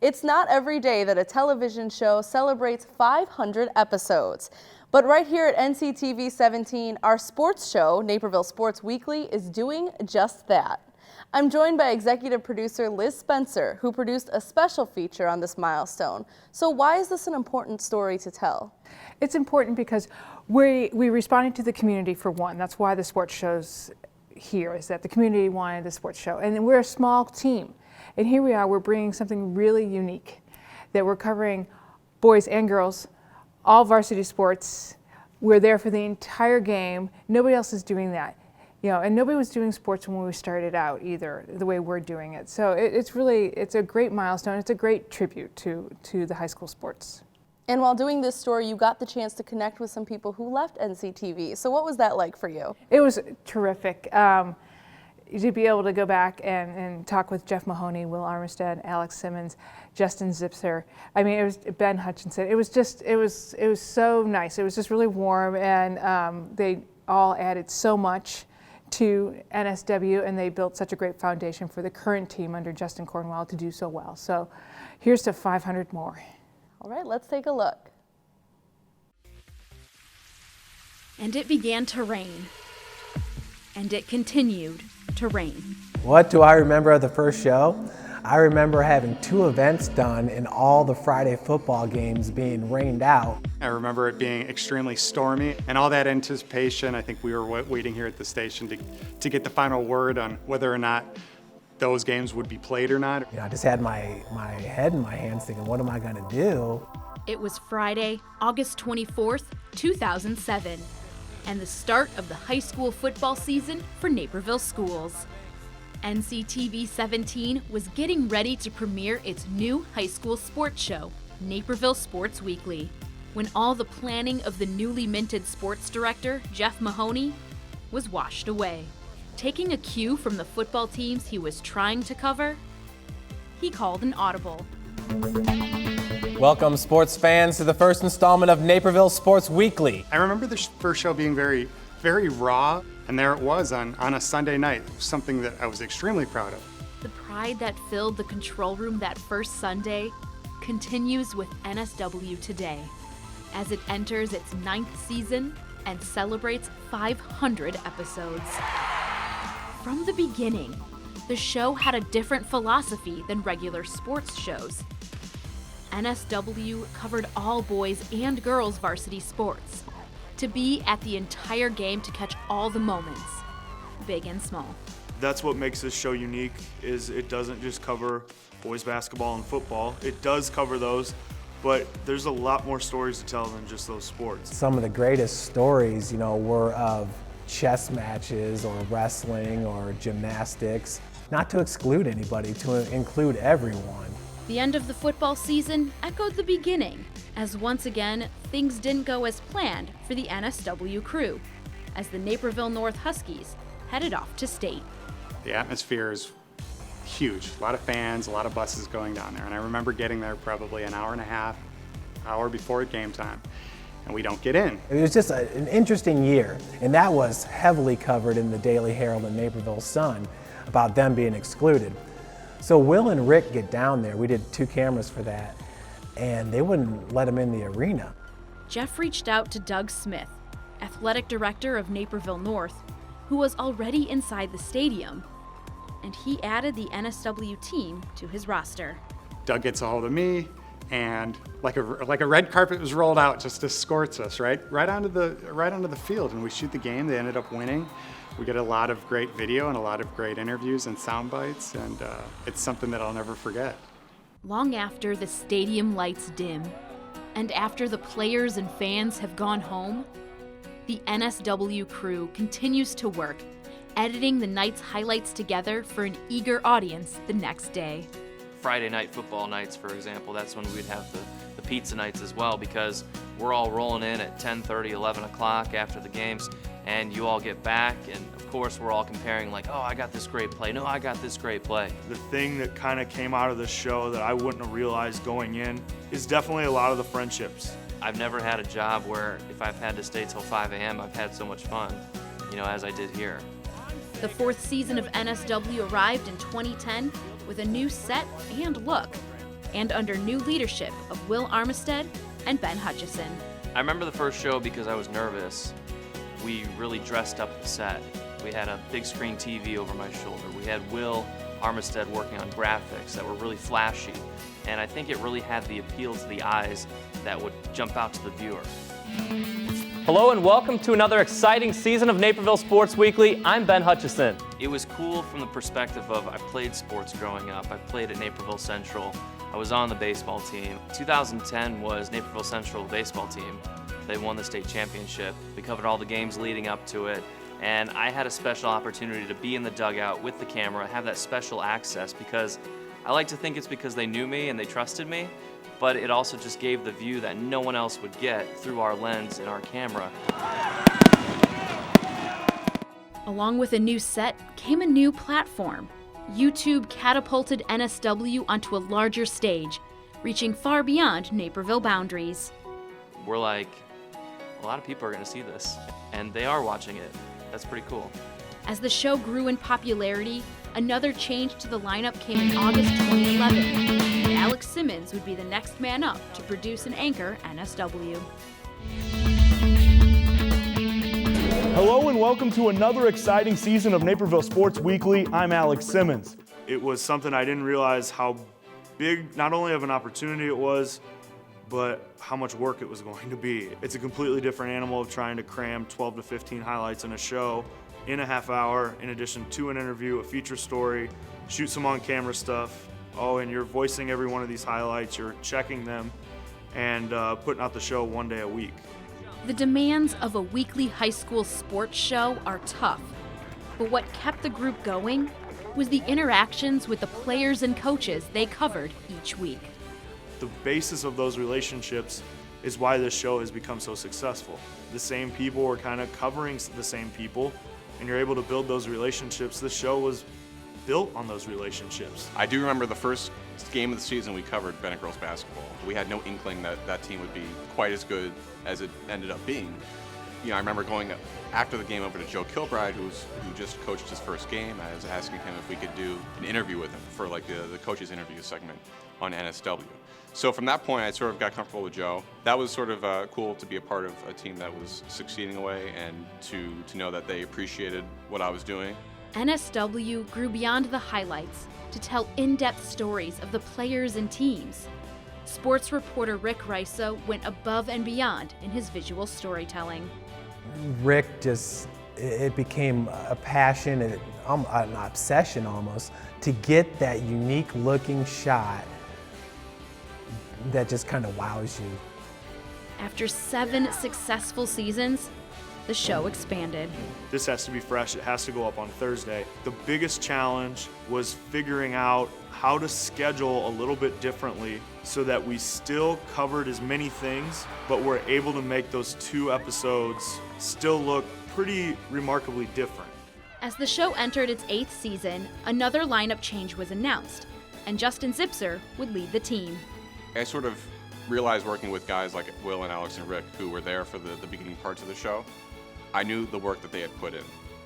It's not every day that a television show celebrates 500 episodes. But right here at NCTV 17, our sports show, Naperville Sports Weekly, is doing just that. I'm joined by executive producer Liz Spencer, who produced a special feature on this milestone. So why is this an important story to tell? It's important because we responded to the community for one. That's why the sports show's here, is that the community wanted the sports show. And we're a small team. And here we are, we're bringing something really unique, that we're covering boys and girls, all varsity sports. We're there for the entire game. Nobody else is doing that. And nobody was doing sports when we started out either, the way we're doing it. So it's a great milestone. It's a great tribute to the high school sports. And while doing this story, you got the chance to connect with some people who left NCTV. So what was that like for you? It was terrific. To be able to go back and talk with Jeff Mahoney, Will Armistead, Alex Simmons, Justin Zipser. I mean, it was Ben Hutchinson. It was so nice. It was just really warm, and they all added so much to NSW, and they built such a great foundation for the current team under Justin Cornwell to do so well. So here's to 500 more. All right, let's take a look. And it began to rain. And it continued to rain. What do I remember of the first show? I remember having 2 events done and all the Friday football games being rained out. I remember it being extremely stormy and all that anticipation. I think we were waiting here at the station to get the final word on whether or not those games would be played or not. I just had my head in my hands thinking, what am I gonna do? It was Friday, August 24th, 2007, and the start of the high school football season for Naperville schools. NCTV 17 was getting ready to premiere its new high school sports show, Naperville Sports Weekly, when all the planning of the newly minted sports director, Jeff Mahoney, was washed away. Taking a cue from the football teams he was trying to cover, he called an audible. Welcome, sports fans, to the first installment of Naperville Sports Weekly. I remember the first show being very, very raw, and there it was on a Sunday night, something that I was extremely proud of. The pride that filled the control room that first Sunday continues with NSW today, as it enters its 9th season and celebrates 500 episodes. From the beginning, the show had a different philosophy than regular sports shows. NSW covered all boys and girls varsity sports, to be at the entire game to catch all the moments, big and small. That's what makes this show unique, is it doesn't just cover boys basketball and football. It does cover those, but there's a lot more stories to tell than just those sports. Some of the greatest stories, were of chess matches or wrestling or gymnastics, not to exclude anybody, to include everyone. The end of the football season echoed the beginning, as once again, things didn't go as planned for the NSW crew, as the Naperville North Huskies headed off to state. The atmosphere is huge. A lot of fans, a lot of buses going down there. And I remember getting there probably an hour and a half, hour before game time, and we don't get in. It was just an interesting year, and that was heavily covered in the Daily Herald and Naperville Sun about them being excluded. So Will and Rick get down there. We did 2 cameras for that, and they wouldn't let them in the arena. Jeff reached out to Doug Smith, athletic director of Naperville North, who was already inside the stadium, and he added the NSW team to his roster. Doug gets a hold of me, and like a red carpet was rolled out, just escorts us right onto the field, and we shoot the game. They ended up winning. We get a lot of great video and a lot of great interviews and sound bites, and it's something that I'll never forget. Long after the stadium lights dim, and after the players and fans have gone home, the NSW crew continues to work, editing the night's highlights together for an eager audience the next day. Friday night football nights, for example, that's when we'd have the pizza nights as well, because we're all rolling in at 10:30, 11 o'clock after the games, and you all get back, and of course we're all comparing like, oh, I got this great play, no, I got this great play. The thing that kind of came out of this show that I wouldn't have realized going in is definitely a lot of the friendships. I've never had a job where if I've had to stay till 5 a.m., I've had so much fun, as I did here. The 4th season of NSW arrived in 2010 with a new set and look. and under new leadership of Will Armistead and Ben Hutchison. I remember the first show because I was nervous. We really dressed up the set. We had a big screen TV over my shoulder. We had Will Armistead working on graphics that were really flashy. And I think it really had the appeal to the eyes that would jump out to the viewer. Hello and welcome to another exciting season of Naperville Sports Weekly. I'm Ben Hutchison. It was cool from the perspective of I played sports growing up. I played at Naperville Central. I was on the baseball team. 2010 was Naperville Central baseball team. They won the state championship. We covered all the games leading up to it. And I had a special opportunity to be in the dugout with the camera, have that special access because I like to think it's because they knew me and they trusted me, but it also just gave the view that no one else would get through our lens and our camera. Along with a new set came a new platform. YouTube catapulted NSW onto a larger stage, reaching far beyond Naperville boundaries. We're like, a lot of people are going to see this, and they are watching it. That's pretty cool. As the show grew in popularity, another change to the lineup came in August 2011, and Alex Simmons would be the next man up to produce and anchor NSW. Hello and welcome to another exciting season of Naperville Sports Weekly. I'm Alex Simmons. It was something I didn't realize how big, not only of an opportunity it was, but how much work it was going to be. It's a completely different animal of trying to cram 12 to 15 highlights in a show in a half hour, in addition to an interview, a feature story, shoot some on-camera stuff. Oh, and you're voicing every one of these highlights, you're checking them, and putting out the show one day a week. The demands of a weekly high school sports show are tough, but what kept the group going was the interactions with the players and coaches they covered each week. The basis of those relationships is why this show has become so successful. The same people are kind of covering the same people, and you're able to build those relationships. This show was built on those relationships. I do remember the first game of the season we covered Bennett girls basketball. We had no inkling that that team would be quite as good as it ended up being. You know, I remember going after the game over to Joe Kilbride, who just coached his first game. I was asking him if we could do an interview with him for like the coaches interview segment on NSW. So from that point, I sort of got comfortable with Joe. That was sort of cool to be a part of a team that was succeeding away and to know that they appreciated what I was doing. NSW grew beyond the highlights to tell in-depth stories of the players and teams. Sports reporter Rick Riso went above and beyond in his visual storytelling. Rick it became a passion, an obsession almost, to get that unique looking shot that just kind of wows you. After 7 successful seasons, the show expanded. This has to be fresh, it has to go up on Thursday. The biggest challenge was figuring out how to schedule a little bit differently so that we still covered as many things, but we're able to make those 2 episodes still look pretty remarkably different. As the show entered its 8th season, another lineup change was announced, and Justin Zipser would lead the team. I sort of realized working with guys like Will and Alex and Rick, who were there for the beginning parts of the show, I knew the work that they had put in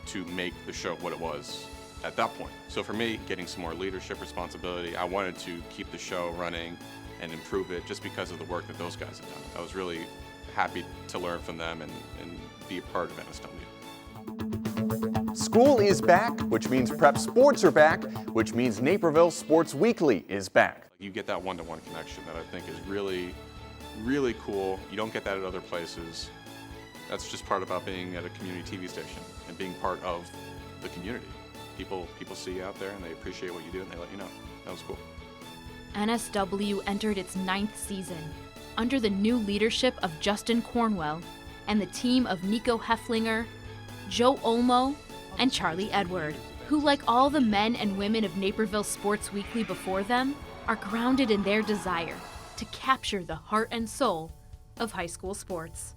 to make the show what it was at that point. So for me, getting some more leadership responsibility, I wanted to keep the show running and improve it just because of the work that those guys had done. I was really happy to learn from them and be a part of NSW. School is back, which means prep sports are back, which means Naperville Sports Weekly is back. You get that one-to-one connection that I think is really, really cool. You don't get that at other places. That's just part about being at a community TV station and being part of the community. People see you out there and they appreciate what you do and they let you know. That was cool. NSW entered its 9th season under the new leadership of Justin Cornwell and the team of Nico Hefflinger, Joe Olmo, and Charlie Edward, who, like all the men and women of Naperville Sports Weekly before them, are grounded in their desire to capture the heart and soul of high school sports.